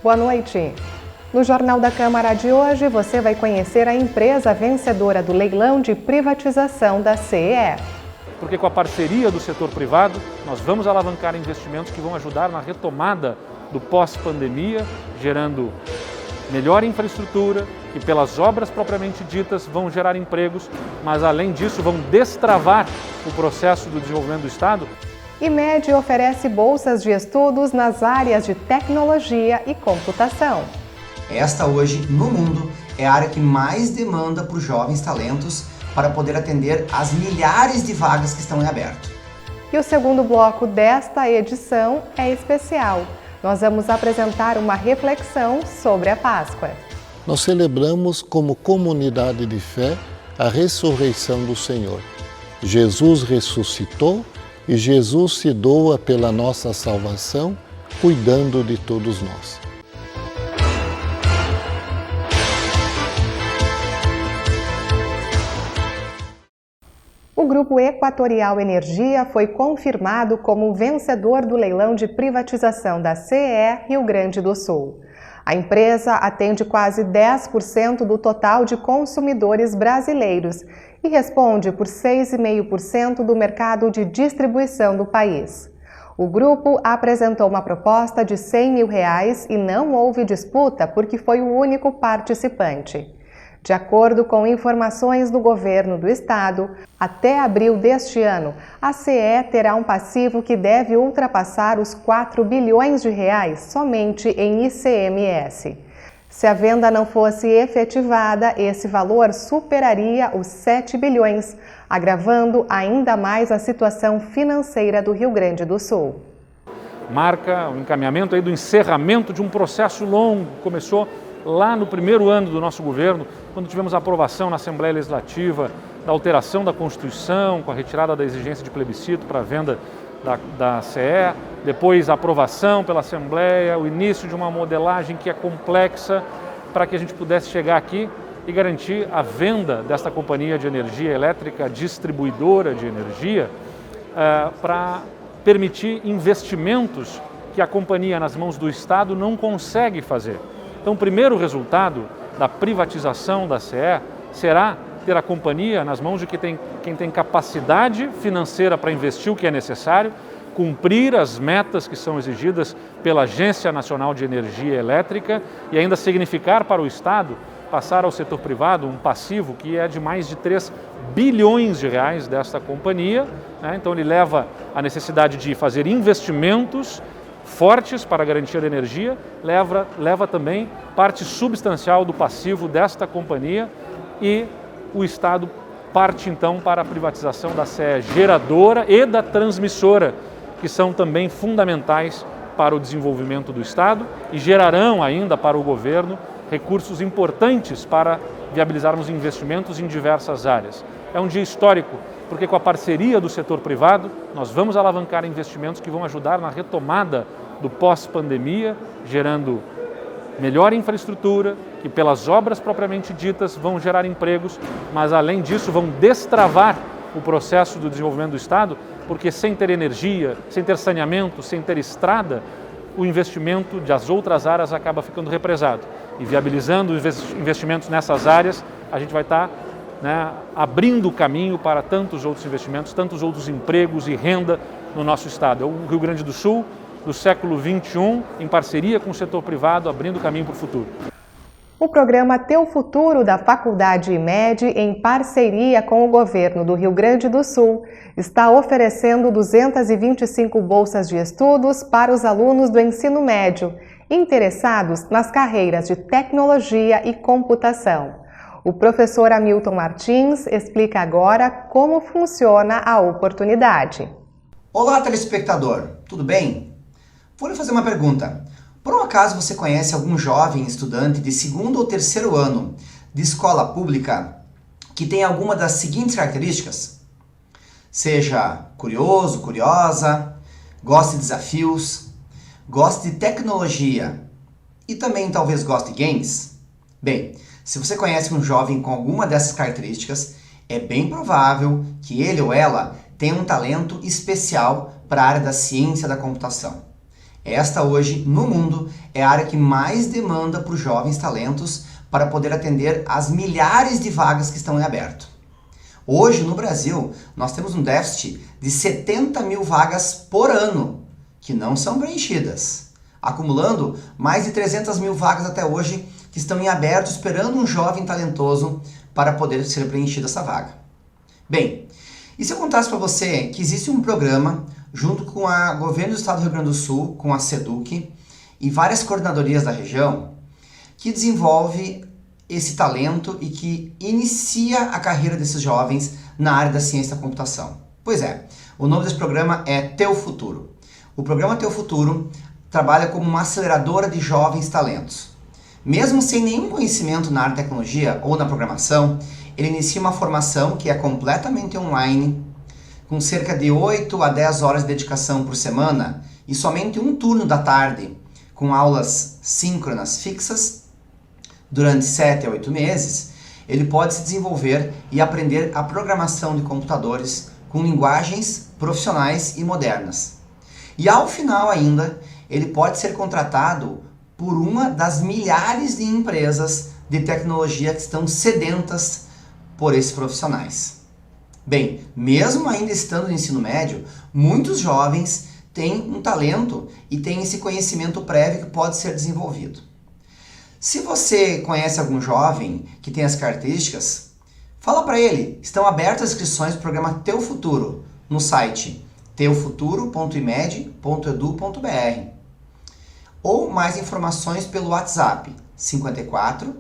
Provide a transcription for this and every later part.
Boa noite. No Jornal da Câmara de hoje, você vai conhecer a empresa vencedora do leilão de privatização da CEE. Porque com a parceria do setor privado, nós vamos alavancar investimentos que vão ajudar na retomada do pós-pandemia, gerando melhor infraestrutura e pelas obras propriamente ditas vão gerar empregos, mas além disso vão destravar o processo do desenvolvimento do Estado. IMED oferece bolsas de estudos nas áreas de tecnologia e computação. Esta hoje, no mundo, é a área que mais demanda por jovens talentos para poder atender às milhares de vagas que estão em aberto. E o segundo bloco desta edição é especial. Nós vamos apresentar uma reflexão sobre a Páscoa. Nós celebramos como comunidade de fé a ressurreição do Senhor. Jesus ressuscitou e Jesus se doa pela nossa salvação, cuidando de todos nós. O Grupo Equatorial Energia foi confirmado como vencedor do leilão de privatização da CEE Rio Grande do Sul. A empresa atende quase 10% do total de consumidores brasileiros e responde por 6,5% do mercado de distribuição do país. O grupo apresentou uma proposta de R$100 mil e não houve disputa porque foi o único participante. De acordo com informações do governo do estado, até abril deste ano, a CEE terá um passivo que deve ultrapassar os R$4 bilhões somente em ICMS. Se a venda não fosse efetivada, esse valor superaria os 7 bilhões, agravando ainda mais a situação financeira do Rio Grande do Sul. Marca o encaminhamento aí do encerramento de um processo longo, começou lá no primeiro ano do nosso governo, quando tivemos a aprovação na Assembleia Legislativa da alteração da Constituição, com a retirada da exigência de plebiscito para a venda da CEE, depois a aprovação pela Assembleia, o início de uma modelagem que é complexa para que a gente pudesse chegar aqui e garantir a venda desta companhia de energia elétrica, distribuidora de energia, para permitir investimentos que a companhia nas mãos do Estado não consegue fazer. Então, o primeiro resultado da privatização da CEE será ter a companhia nas mãos de quem tem capacidade financeira para investir o que é necessário, cumprir as metas que são exigidas pela Agência Nacional de Energia Elétrica e ainda significar para o Estado passar ao setor privado um passivo que é de mais de R$3 bilhões desta companhia, né? Então, ele leva a necessidade de fazer investimentos fortes para a garantia da energia, leva também parte substancial do passivo desta companhia e o Estado parte então para a privatização da CEE geradora e da transmissora, que são também fundamentais para o desenvolvimento do Estado e gerarão ainda para o governo recursos importantes para viabilizarmos investimentos em diversas áreas. É um dia histórico, porque com a parceria do setor privado, nós vamos alavancar investimentos que vão ajudar na retomada do pós-pandemia, gerando melhor infraestrutura, que pelas obras propriamente ditas vão gerar empregos, mas além disso vão destravar o processo do desenvolvimento do Estado, porque sem ter energia, sem ter saneamento, sem ter estrada, o investimento das outras áreas acaba ficando represado. E viabilizando investimentos nessas áreas, a gente vai estar abrindo o caminho para tantos outros investimentos, tantos outros empregos e renda no nosso Estado. É o Rio Grande do Sul, do século XXI, em parceria com o setor privado, abrindo o caminho para o futuro. O programa Teu Futuro da Faculdade IMED, em parceria com o governo do Rio Grande do Sul, está oferecendo 225 bolsas de estudos para os alunos do ensino médio, interessados nas carreiras de tecnologia e computação. O professor Hamilton Martins explica agora como funciona a oportunidade. Olá, telespectador, tudo bem? Vou lhe fazer uma pergunta. Por um acaso você conhece algum jovem estudante de segundo ou terceiro ano de escola pública que tem alguma das seguintes características? Seja curioso, curiosa, goste de desafios, goste de tecnologia e também talvez goste de games? Bem, se você conhece um jovem com alguma dessas características, é bem provável que ele ou ela tenha um talento especial para a área da ciência da computação. Esta hoje, no mundo, é a área que mais demanda por jovens talentos para poder atender às milhares de vagas que estão em aberto. Hoje, no Brasil, nós temos um déficit de 70 mil vagas por ano, que não são preenchidas, acumulando mais de 300 mil vagas até hoje que estão em aberto esperando um jovem talentoso para poder ser preenchida essa vaga. Bem, e se eu contasse para você que existe um programa junto com o governo do estado do Rio Grande do Sul, com a SEDUC e várias coordenadorias da região, que desenvolve esse talento e que inicia a carreira desses jovens na área da ciência da computação. Pois é, o nome desse programa é Teu Futuro. O programa Teu Futuro trabalha como uma aceleradora de jovens talentos. Mesmo sem nenhum conhecimento na área de tecnologia ou na programação, ele inicia uma formação que é completamente online, com cerca de 8 a 10 horas de dedicação por semana e somente um turno da tarde, com aulas síncronas fixas, durante 7 a 8 meses, ele pode se desenvolver e aprender a programação de computadores com linguagens profissionais e modernas. E ao final ainda, ele pode ser contratado por uma das milhares de empresas de tecnologia que estão sedentas por esses profissionais. Bem, mesmo ainda estando no ensino médio, muitos jovens têm um talento e têm esse conhecimento prévio que pode ser desenvolvido. Se você conhece algum jovem que tem as características, fala para ele. Estão abertas as inscrições do programa Teu Futuro no site teufuturo.imed.edu.br ou mais informações pelo WhatsApp 54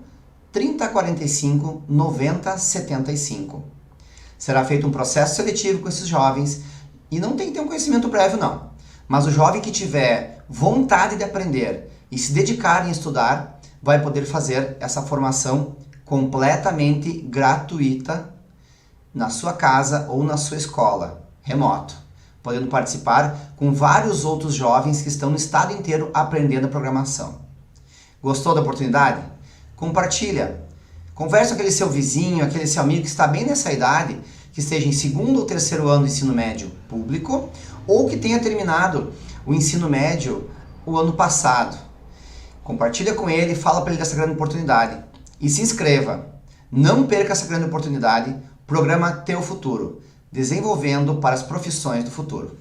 3045 9075. Será feito um processo seletivo com esses jovens e não tem que ter um conhecimento prévio não. Mas o jovem que tiver vontade de aprender e se dedicar em estudar vai poder fazer essa formação completamente gratuita na sua casa ou na sua escola, remoto, podendo participar com vários outros jovens que estão no estado inteiro aprendendo a programação. Gostou da oportunidade? Compartilha. Conversa com aquele seu vizinho, aquele seu amigo que está bem nessa idade, que esteja em 2º ou 3º ano do ensino médio público, ou que tenha terminado o ensino médio o ano passado. Compartilha com ele, fala para ele dessa grande oportunidade. E se inscreva. Não perca essa grande oportunidade. Programa Teu Futuro, desenvolvendo para as profissões do futuro.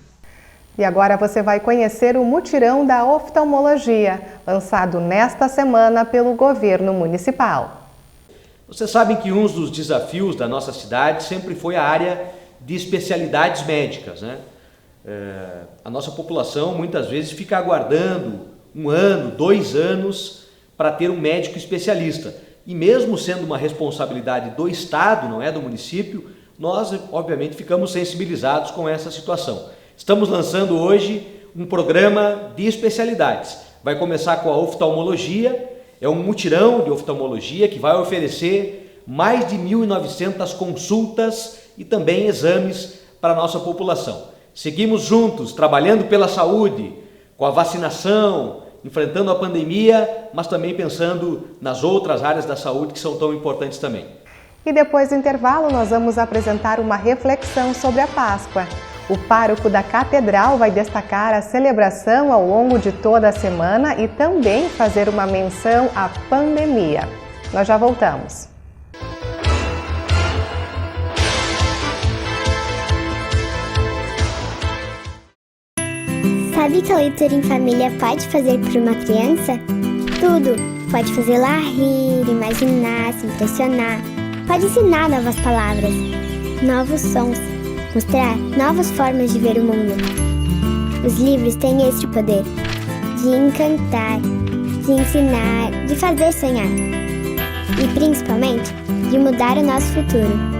E agora você vai conhecer o Mutirão da Oftalmologia, lançado nesta semana pelo Governo Municipal. Vocês sabem que um dos desafios da nossa cidade sempre foi a área de especialidades médicas, né? A nossa população muitas vezes fica aguardando 1 ano, 2 anos para ter um médico especialista. E mesmo sendo uma responsabilidade do Estado, não é do município, nós obviamente ficamos sensibilizados com essa situação. Estamos lançando hoje um programa de especialidades. Vai começar com a oftalmologia. É um mutirão de oftalmologia que vai oferecer mais de 1.900 consultas e também exames para a nossa população. Seguimos juntos, trabalhando pela saúde, com a vacinação, enfrentando a pandemia, mas também pensando nas outras áreas da saúde que são tão importantes também. E depois do intervalo, nós vamos apresentar uma reflexão sobre a Páscoa. O pároco da Catedral vai destacar a celebração ao longo de toda a semana e também fazer uma menção à pandemia. Nós já voltamos. Sabe o que a leitura em família pode fazer por uma criança? Tudo! Pode fazê-la rir, imaginar, se impressionar. Pode ensinar novas palavras, novos sons, mostrar novas formas de ver o mundo. Os livros têm este poder de encantar, de ensinar, de fazer sonhar e, principalmente, de mudar o nosso futuro.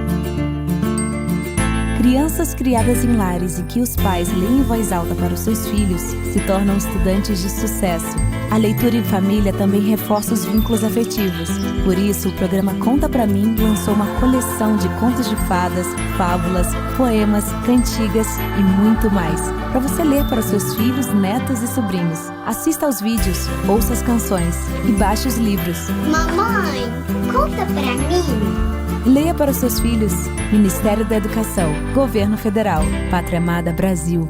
Crianças criadas em lares em que os pais leem em voz alta para os seus filhos se tornam estudantes de sucesso. A leitura em família também reforça os vínculos afetivos. Por isso, o programa Conta Pra Mim lançou uma coleção de contos de fadas, fábulas, poemas, cantigas e muito mais, para você ler para os seus filhos, netos e sobrinhos. Assista aos vídeos, ouça as canções e baixe os livros. Mamãe, conta pra mim! Leia para os seus filhos. Ministério da Educação, Governo Federal, Pátria Amada Brasil.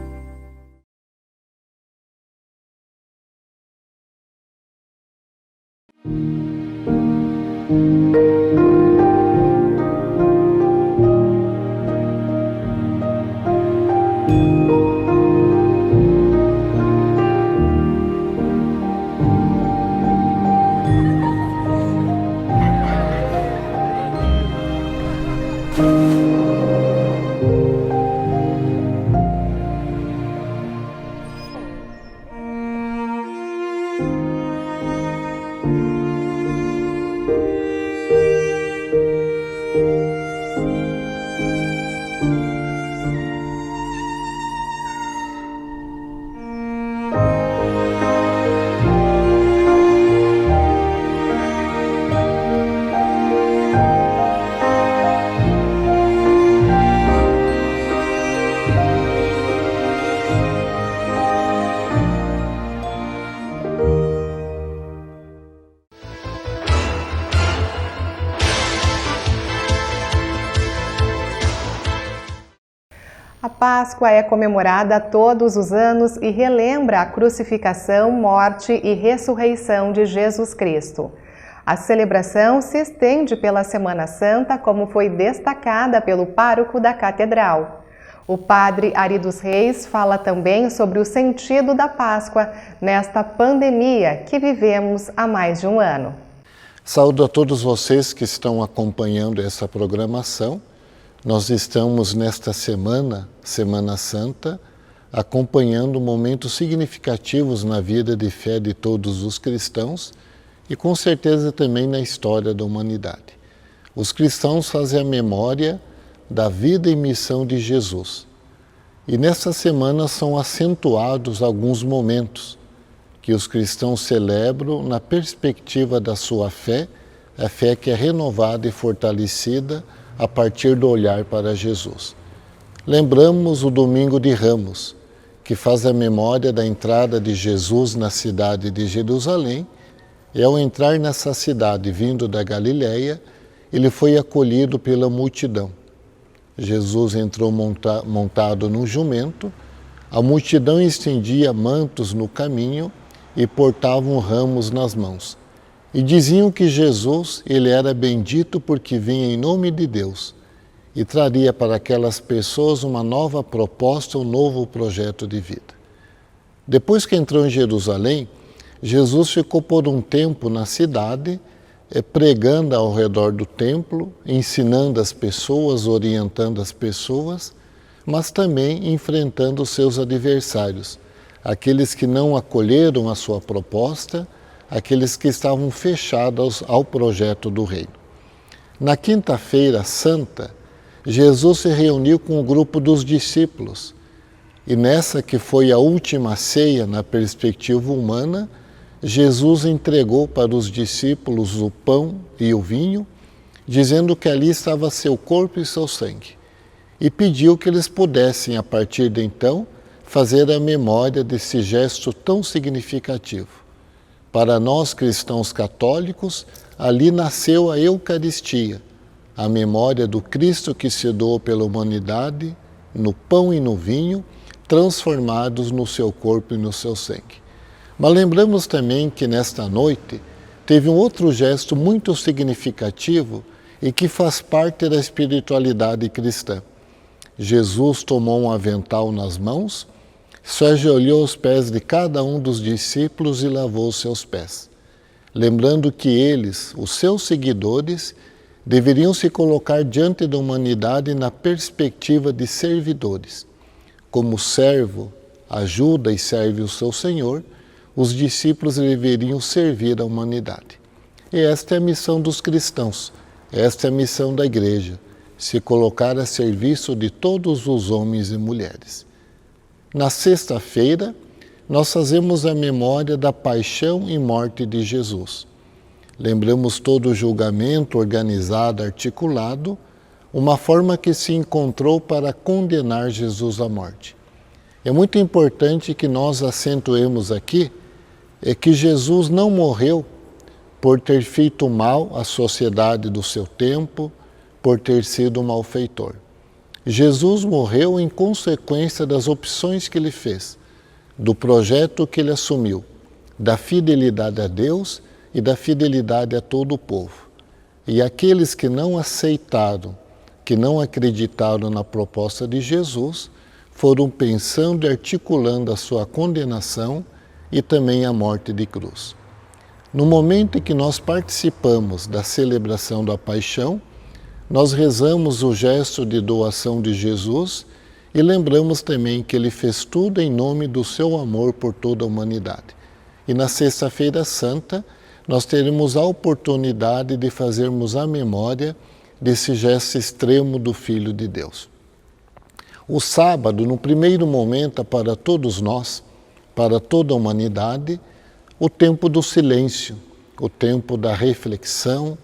A Páscoa é comemorada todos os anos e relembra a crucificação, morte e ressurreição de Jesus Cristo. A celebração se estende pela Semana Santa, como foi destacada pelo pároco da Catedral. O padre Ari dos Reis fala também sobre o sentido da Páscoa nesta pandemia que vivemos há mais de um ano. Saúdo a todos vocês que estão acompanhando essa programação. Nós estamos nesta semana, Semana Santa, acompanhando momentos significativos na vida de fé de todos os cristãos e com certeza também na história da humanidade. Os cristãos fazem a memória da vida e missão de Jesus. E nesta semana são acentuados alguns momentos que os cristãos celebram na perspectiva da sua fé, a fé que é renovada e fortalecida a partir do olhar para Jesus. Lembramos o Domingo de Ramos, que faz a memória da entrada de Jesus na cidade de Jerusalém, e ao entrar nessa cidade vindo da Galileia, ele foi acolhido pela multidão. Jesus entrou montado num jumento, a multidão estendia mantos no caminho e portavam ramos nas mãos. E diziam que Jesus, ele era bendito porque vinha em nome de Deus e traria para aquelas pessoas uma nova proposta, um novo projeto de vida. Depois que entrou em Jerusalém, Jesus ficou por um tempo na cidade, pregando ao redor do templo, ensinando as pessoas, orientando as pessoas, mas também enfrentando os seus adversários, aqueles que não acolheram a sua proposta, aqueles que estavam fechados ao projeto do reino. Na quinta-feira santa, Jesus se reuniu com o grupo dos discípulos e nessa que foi a última ceia na perspectiva humana, Jesus entregou para os discípulos o pão e o vinho, dizendo que ali estava seu corpo e seu sangue, e pediu que eles pudessem, a partir de então, fazer a memória desse gesto tão significativo. Para nós cristãos católicos, ali nasceu a Eucaristia, a memória do Cristo que se doou pela humanidade, no pão e no vinho, transformados no seu corpo e no seu sangue. Mas lembramos também que nesta noite teve um outro gesto muito significativo e que faz parte da espiritualidade cristã. Jesus tomou um avental nas mãos, se ajoelhou aos pés de cada um dos discípulos e lavou os seus pés, lembrando que eles, os seus seguidores, deveriam se colocar diante da humanidade na perspectiva de servidores. Como o servo ajuda e serve o seu Senhor, os discípulos deveriam servir a humanidade. E esta é a missão dos cristãos, esta é a missão da Igreja, se colocar a serviço de todos os homens e mulheres. Na sexta-feira, nós fazemos a memória da paixão e morte de Jesus. Lembramos todo o julgamento organizado, articulado, uma forma que se encontrou para condenar Jesus à morte. É muito importante que nós acentuemos aqui que Jesus não morreu por ter feito mal à sociedade do seu tempo, por ter sido um malfeitor. Jesus morreu em consequência das opções que ele fez, do projeto que ele assumiu, da fidelidade a Deus e da fidelidade a todo o povo. E aqueles que não aceitaram, que não acreditaram na proposta de Jesus, foram pensando e articulando a sua condenação e também a morte de cruz. No momento em que nós participamos da celebração da paixão, nós rezamos o gesto de doação de Jesus e lembramos também que ele fez tudo em nome do seu amor por toda a humanidade. E na Sexta-feira Santa, nós teremos a oportunidade de fazermos a memória desse gesto extremo do Filho de Deus. O sábado, no primeiro momento, para todos nós, para toda a humanidade, o tempo do silêncio, o tempo da reflexão,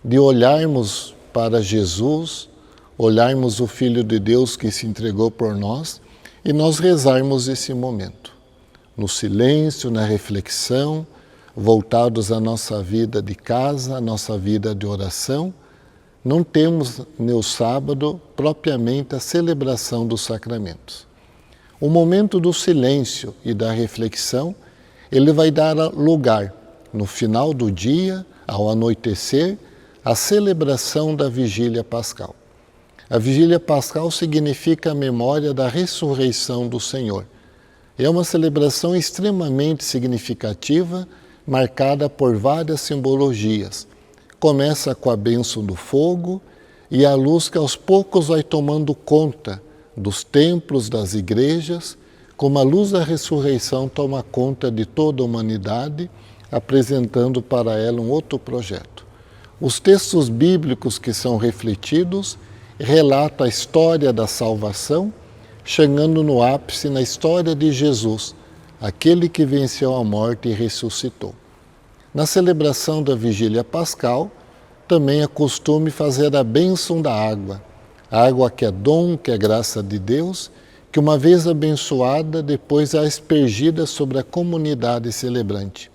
de olharmos para Jesus, olharmos o Filho de Deus que se entregou por nós e nós rezarmos esse momento. No silêncio, na reflexão, voltados à nossa vida de casa, à nossa vida de oração, não temos no sábado propriamente a celebração dos sacramentos. O momento do silêncio e da reflexão, ele vai dar lugar, no final do dia, ao anoitecer, à celebração da Vigília Pascal. A Vigília Pascal significa a memória da ressurreição do Senhor. É uma celebração extremamente significativa, marcada por várias simbologias. Começa com a bênção do fogo e a luz que aos poucos vai tomando conta dos templos, das igrejas, como a luz da ressurreição toma conta de toda a humanidade, apresentando para ela um outro projeto. Os textos bíblicos que são refletidos relatam a história da salvação, chegando no ápice na história de Jesus, aquele que venceu a morte e ressuscitou. Na celebração da Vigília Pascal, também é costume fazer a bênção da água. A água que é dom, que é graça de Deus, que uma vez abençoada, depois é aspergida sobre a comunidade celebrante.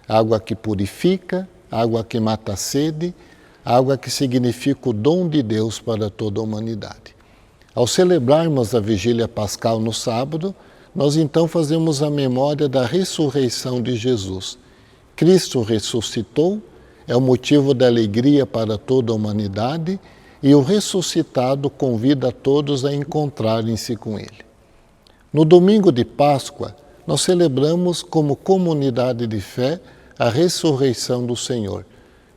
Água que purifica, água que mata a sede, água que significa o dom de Deus para toda a humanidade. Ao celebrarmos a Vigília Pascal no sábado, nós então fazemos a memória da ressurreição de Jesus. Cristo ressuscitou, é o motivo da alegria para toda a humanidade e o ressuscitado convida a todos a encontrarem-se com Ele. No domingo de Páscoa, nós celebramos como comunidade de fé a ressurreição do Senhor.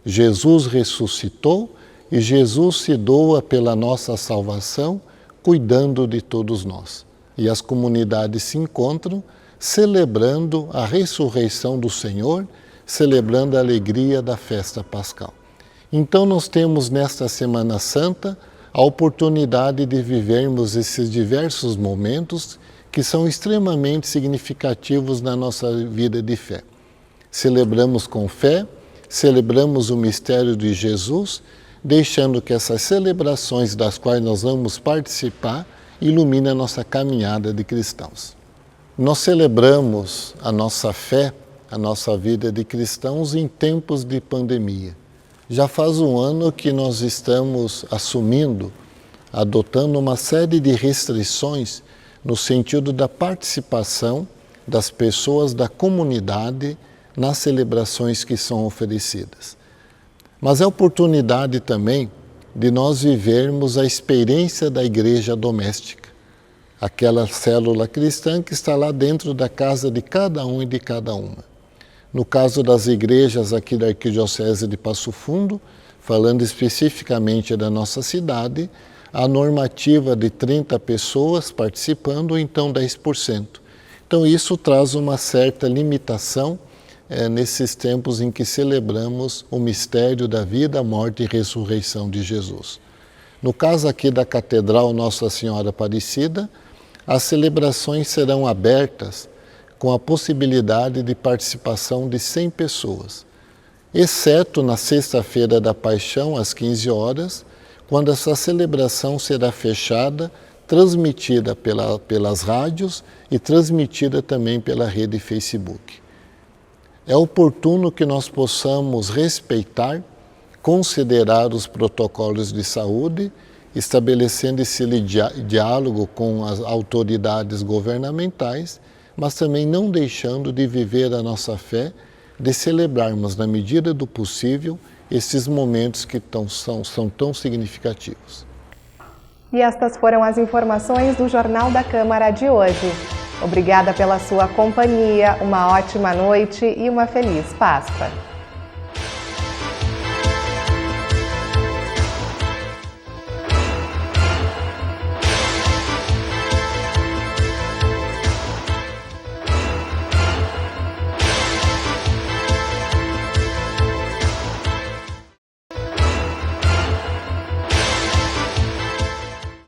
Jesus ressuscitou e Jesus se doa pela nossa salvação, cuidando de todos nós. E as comunidades se encontram celebrando a ressurreição do Senhor, celebrando a alegria da festa pascal. Então nós temos nesta Semana Santa a oportunidade de vivermos esses diversos momentos que são extremamente significativos na nossa vida de fé. Celebramos com fé, celebramos o mistério de Jesus, deixando que essas celebrações das quais nós vamos participar iluminem a nossa caminhada de cristãos. Nós celebramos a nossa fé, a nossa vida de cristãos em tempos de pandemia. Já faz um ano que nós estamos assumindo, adotando uma série de restrições no sentido da participação das pessoas da comunidade nas celebrações que são oferecidas. Mas é oportunidade também de nós vivermos a experiência da igreja doméstica, aquela célula cristã que está lá dentro da casa de cada um e de cada uma. No caso das igrejas aqui da Arquidiocese de Passo Fundo, falando especificamente da nossa cidade, a normativa de 30 pessoas participando, ou então 10%. Então isso traz uma certa limitação nesses tempos em que celebramos o mistério da vida, morte e ressurreição de Jesus. No caso aqui da Catedral Nossa Senhora Aparecida, as celebrações serão abertas com a possibilidade de participação de 100 pessoas, exceto na Sexta-feira da Paixão, às 15 horas, quando essa celebração será fechada, transmitida pelas rádios e transmitida também pela rede Facebook. É oportuno que nós possamos respeitar, considerar os protocolos de saúde, estabelecendo esse diálogo com as autoridades governamentais, mas também não deixando de viver a nossa fé de celebrarmos, na medida do possível, esses momentos que são tão significativos. E estas foram as informações do Jornal da Câmara de hoje. Obrigada pela sua companhia, uma ótima noite e uma feliz Páscoa.